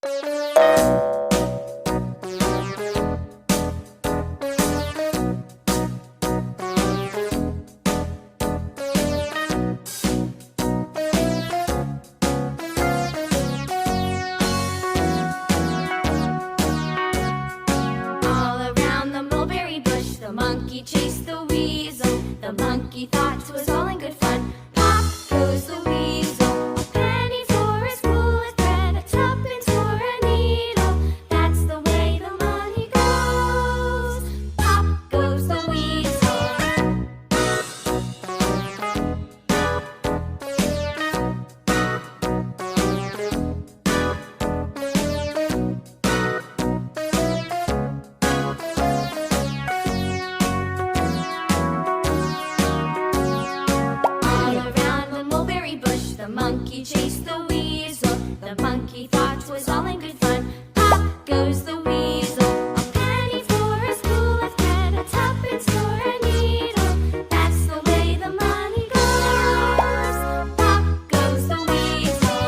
The monkey chased the weasel. The monkey thought it was all in good fun. Pop goes the weasel. A penny for a spool of thread, a tuppence for a needle. That's the way the money goes. Pop goes the weasel. The monkey chased the weasel. The monkey thought it was all in good fun. Pop goes the weasel. A penny for a spool of thread, a tuppence for a needle. That's the way the money goes. Pop goes the weasel.